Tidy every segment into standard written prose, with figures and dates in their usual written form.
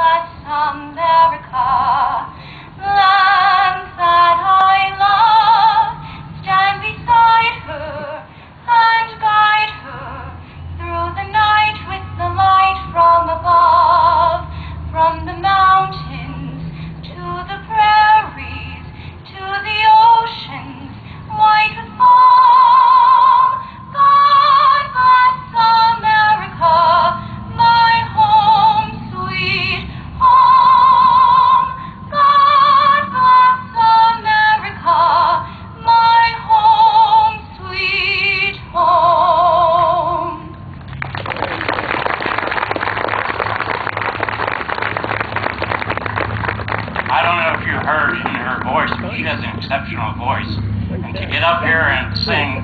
bless America, land that I love. Stand beside her and guide her through the night with the light from above, from the mountains to the prairies, to the oceans white with foam. God bless America, my home, sweet home. God bless America, my home, sweet home. I don't know if you heard in her voice, but she has an exceptional voice. And to get up here and sing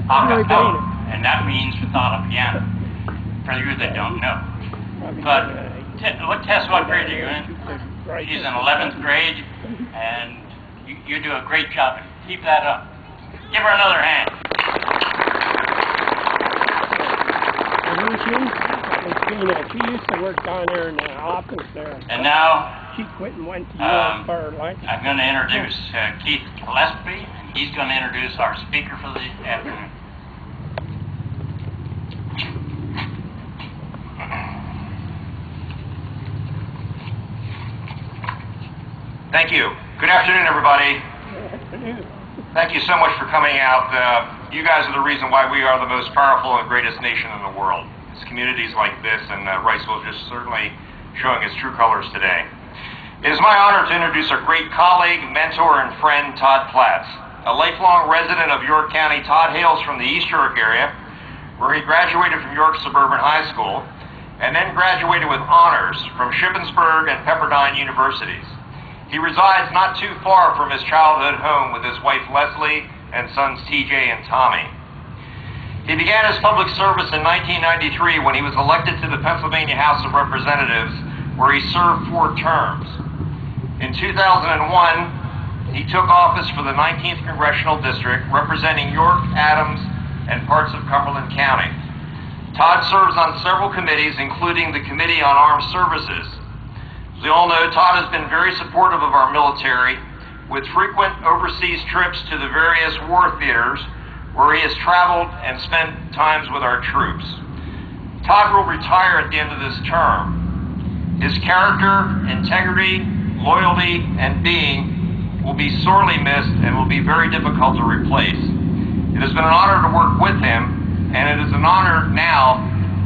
a cappella, and that means without a piano, for you that don't know. But Tess, what grade are you in? She's in 11th grade, and you do a great job. Keep that up. Give her another hand. She used to work down there in the office there. And now, she quit and went to Europe for her life. I'm going to introduce Keith Gillespie, and he's going to introduce our speaker for the afternoon. Thank you. Good afternoon, everybody. Good afternoon. Thank you so much for coming out. You guys are the reason why we are the most powerful and greatest nation in the world. It's communities like this, and Wrightsville is just certainly showing its true colors today. It is my honor to introduce our great colleague, mentor, and friend, Todd Platts. A lifelong resident of York County, Todd hails from the East York area, where he graduated from York Suburban High School, and then graduated with honors from Shippensburg and Pepperdine Universities. He resides not too far from his childhood home with his wife Leslie and sons TJ and Tommy. He began his public service in 1993 when he was elected to the Pennsylvania House of Representatives, where he served 4 terms. In 2001, he took office for the 19th Congressional District, representing York, Adams, and parts of Cumberland County. Todd serves on several committees, including the Committee on Armed Services. As we all know, Todd has been very supportive of our military, with frequent overseas trips to the various war theaters, where he has traveled and spent times with our troops. Todd will retire at the end of this term. His character, integrity, loyalty, and being will be sorely missed and will be very difficult to replace. It has been an honor to work with him, and it is an honor now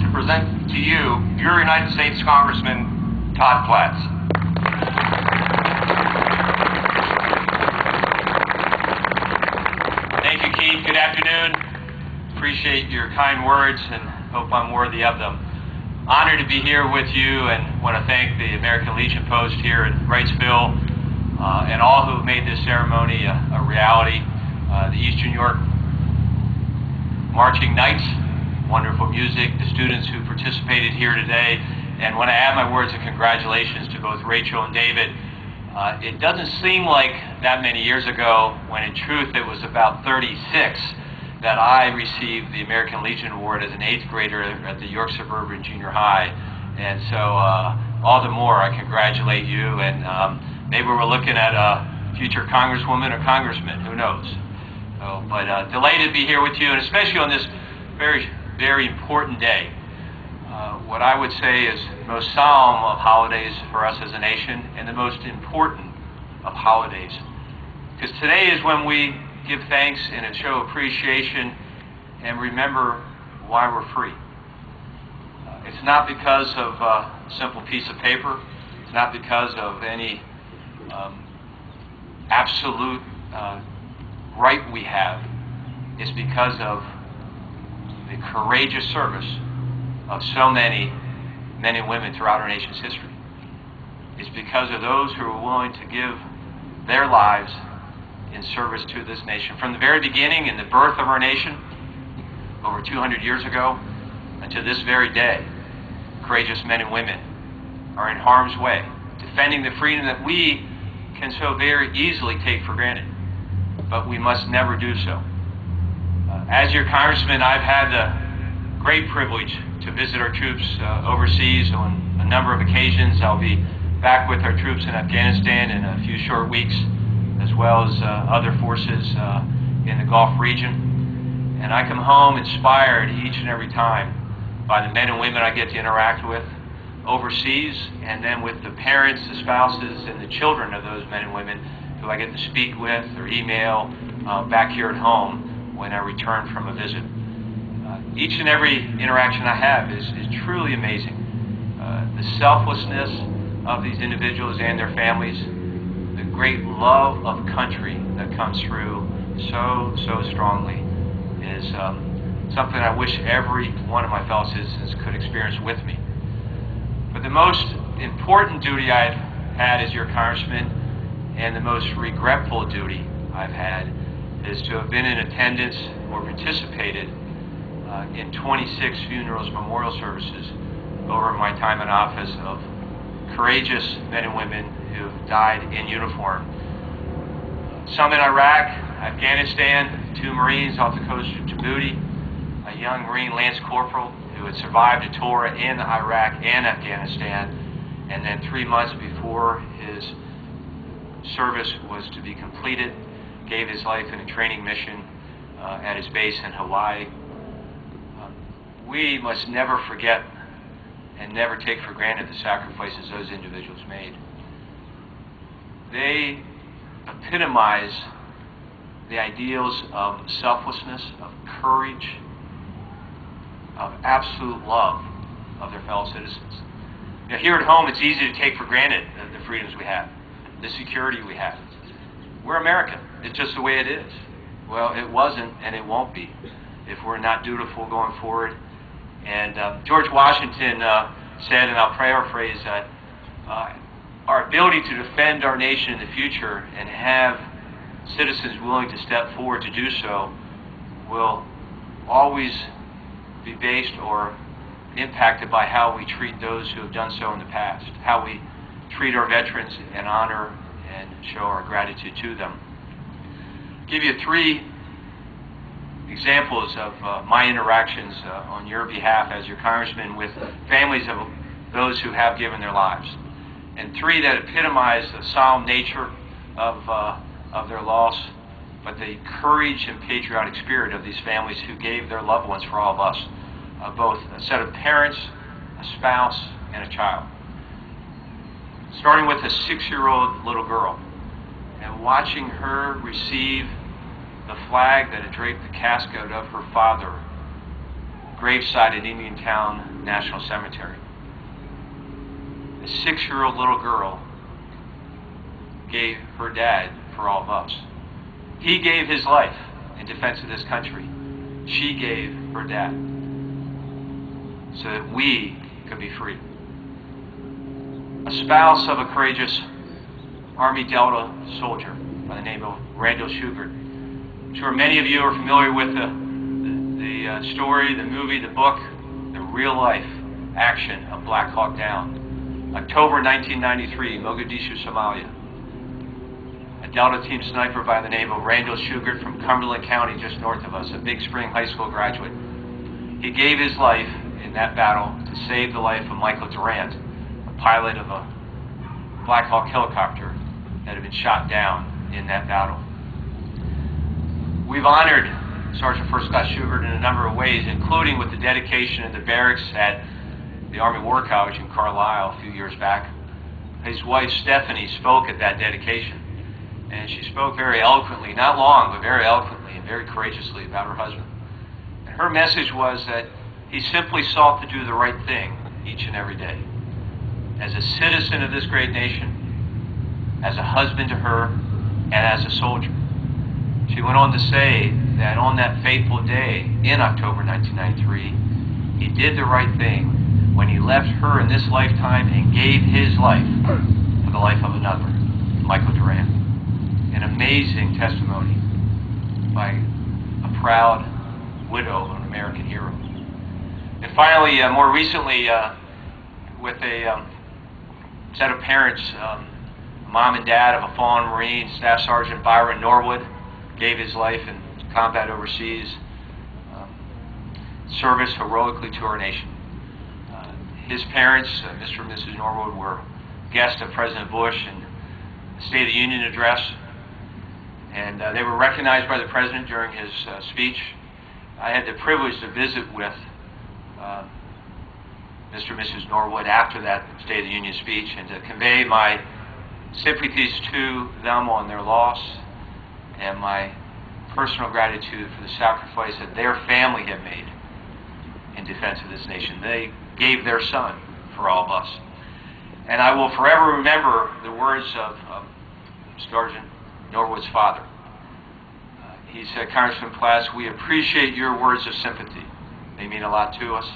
to present to you your United States Congressman Todd Platts. Thank you, Keith. Good afternoon. Appreciate your kind words and hope I'm worthy of them. Honored to be here with you, and want to thank the American Legion Post here in Wrightsville and all who have made this ceremony a reality. The Eastern York marching knights, wonderful music, the students who participated here today, and want to add my words of congratulations to both Rachel and David. It doesn't seem like that many years ago, when in truth it was about 36, that I received the American Legion Award as an 8th grader at the York Suburban Junior High. And so all the more I congratulate you, and maybe we're looking at a future congresswoman or congressman, who knows. But delighted to be here with you, and especially on this very, very important day. What I would say is the most solemn of holidays for us as a nation, and the most important of holidays. Because today is when we give thanks and show appreciation and remember why we're free. It's not because of a simple piece of paper. It's not because of any absolute right we have. It's because of the courageous service of so many men and women throughout our nation's history. It's because of those who are willing to give their lives in service to this nation. From the very beginning, in the birth of our nation, over 200 years ago, until this very day, courageous men and women are in harm's way, defending the freedom that we can so very easily take for granted. But we must never do so. As your congressman, I've had the great privilege to visit our troops overseas on a number of occasions. I'll be back with our troops in Afghanistan in a few short weeks, as well as other forces in the Gulf region. And I come home inspired each and every time by the men and women I get to interact with overseas, and then with the parents, the spouses, and the children of those men and women who I get to speak with or email back here at home when I return from a visit. Each and every interaction I have is truly amazing. The selflessness of these individuals and their families, the great love of country that comes through so strongly is something I wish every one of my fellow citizens could experience with me. But the most important duty I've had as your congressman, and the most regretful duty I've had, is to have been in attendance or participated in 26 funerals, memorial services over my time in office of courageous men and women who have died in uniform. Some in Iraq, Afghanistan, 2 Marines off the coast of Djibouti, a young Marine Lance Corporal who had survived a tour in Iraq and Afghanistan, and then 3 months before his service was to be completed, gave his life in a training mission at his base in Hawaii. We must never forget and never take for granted the sacrifices those individuals made. They epitomize the ideals of selflessness, of courage, of absolute love of their fellow citizens. Now, here at home, it's easy to take for granted the freedoms we have, the security we have. We're American. It's just the way it is. Well, it wasn't, and it won't be if we're not dutiful going forward. And George Washington said, and I'll paraphrase that, our ability to defend our nation in the future and have citizens willing to step forward to do so will always be based or impacted by how we treat those who have done so in the past, how we treat our veterans and honor and show our gratitude to them. I'll give you 3 examples of my interactions on your behalf as your congressman with families of those who have given their lives, and 3 that epitomize the solemn nature of their loss, but the courage and patriotic spirit of these families who gave their loved ones for all of us, both a set of parents, a spouse, and a child. Starting with a 6-year-old little girl, and watching her receive the flag that had draped the casket of her father, gravesite at Indiantown National Cemetery. A 6-year-old little girl gave her dad for all of us. He gave his life in defense of this country. She gave her dad so that we could be free. A spouse of a courageous Army Delta soldier by the name of Randall Shugart. I'm sure many of you are familiar with the story, the movie, the book, the real-life action of Black Hawk Down. October 1993, Mogadishu, Somalia. A Delta Team sniper by the name of Randall Shugart from Cumberland County, just north of us, a Big Spring High School graduate. He gave his life in that battle to save the life of Michael Durant, a pilot of a Black Hawk helicopter that had been shot down in that battle. We've honored Sergeant First Class Shugart in a number of ways, including with the dedication of the barracks at the Army War College in Carlisle a few years back. His wife Stephanie spoke at that dedication, and she spoke very eloquently, not long, but very eloquently and very courageously about her husband. And her message was that he simply sought to do the right thing each and every day. As a citizen of this great nation, as a husband to her, and as a soldier. She went on to say that on that fateful day in October 1993, he did the right thing when he left her in this lifetime and gave his life for the life of another, Michael Durant. An amazing testimony by a proud widow of an American hero. And finally, more recently, with a set of parents, mom and dad of a fallen Marine, Staff Sergeant Byron Norwood, gave his life in combat overseas, service heroically to our nation. His parents, Mr. and Mrs. Norwood, were guest of President Bush and the State of the Union address, and they were recognized by the President during his speech. I had the privilege to visit with Mr. and Mrs. Norwood after that State of the Union speech and to convey my sympathies to them on their loss and my personal gratitude for the sacrifice that their family had made in defense of this nation. They gave their son for all of us. And I will forever remember the words of Sergeant Norwood's father. He said, "Congressman Platts, we appreciate your words of sympathy. They mean a lot to us.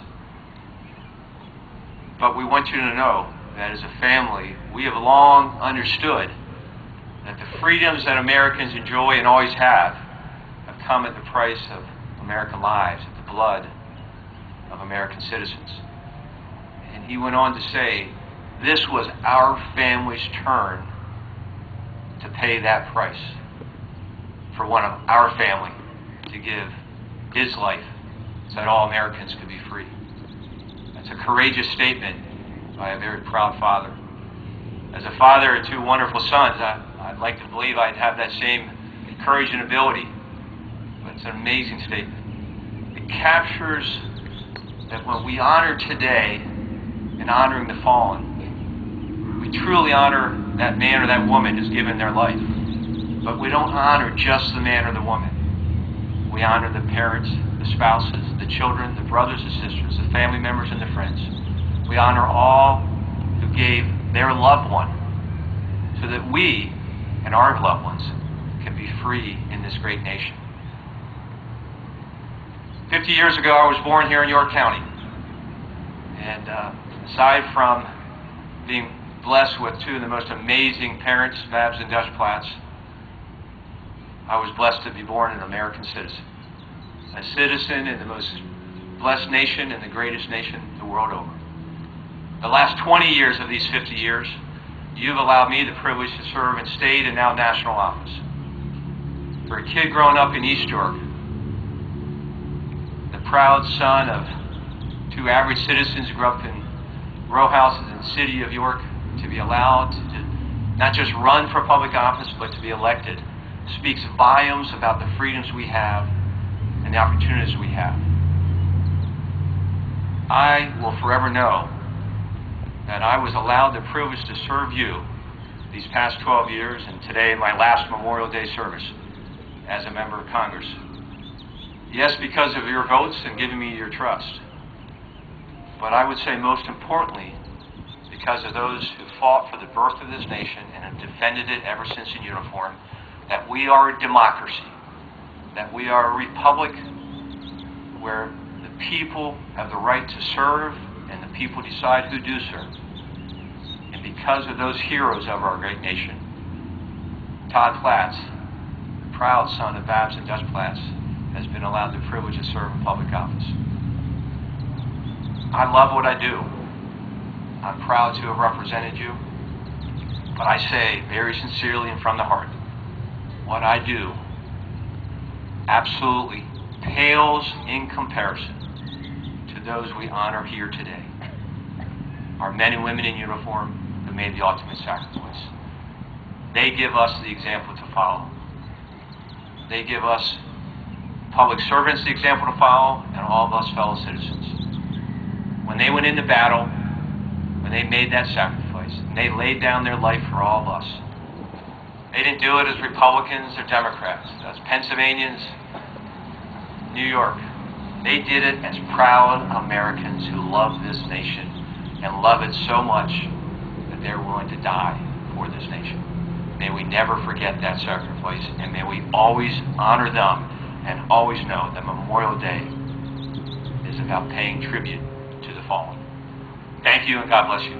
But we want you to know that as a family, we have long understood that the freedoms that Americans enjoy and always have come at the price of American lives, at the blood of American citizens." And he went on to say, this was our family's turn to pay that price for one of our family to give his life so that all Americans could be free. That's a courageous statement by a very proud father. As a father of two wonderful sons, I'd like to believe I'd have that same courage and ability. But it's an amazing statement. It captures that when we honor today in honoring the fallen, we truly honor that man or that woman who's given their life. But we don't honor just the man or the woman. We honor the parents, the spouses, the children, the brothers and sisters, the family members and the friends. We honor all who gave their loved one so that we and our loved ones can be free in this great nation. 50 years ago, I was born here in York County. And aside from being blessed with two of the most amazing parents, Babs and Dutch Platts, I was blessed to be born an American citizen. A citizen in the most blessed nation and the greatest nation the world over. The last 20 years of these 50 years, you've allowed me the privilege to serve in state and now national office. For a kid growing up in East York, the proud son of two average citizens who grew up in row houses in the city of York, to be allowed to not just run for public office, but to be elected, speaks volumes about the freedoms we have and the opportunities we have. I will forever know that I was allowed the privilege to serve you these past 12 years and today my last Memorial Day service as a member of Congress. Yes, because of your votes and giving me your trust. But I would say most importantly, because of those who fought for the birth of this nation and have defended it ever since in uniform, that we are a democracy, that we are a republic where the people have the right to serve and the people decide who do serve. And because of those heroes of our great nation, Todd Platts, the proud son of Babs and Dutch Platts, has been allowed the privilege to serve in public office. I love what I do. I'm proud to have represented you, but I say very sincerely and from the heart, what I do absolutely pales in comparison to those we honor here today. Our men and women in uniform who made the ultimate sacrifice. They give us the example to follow. They give us public servants the example to follow, and all of us fellow citizens. When they went into battle, when they made that sacrifice, and they laid down their life for all of us, they didn't do it as Republicans or Democrats, as Pennsylvanians, New York. They did it as proud Americans who love this nation and love it so much that they're willing to die for this nation. May we never forget that sacrifice, and may we always honor them and always know that Memorial Day is about paying tribute to the fallen. Thank you, and God bless you.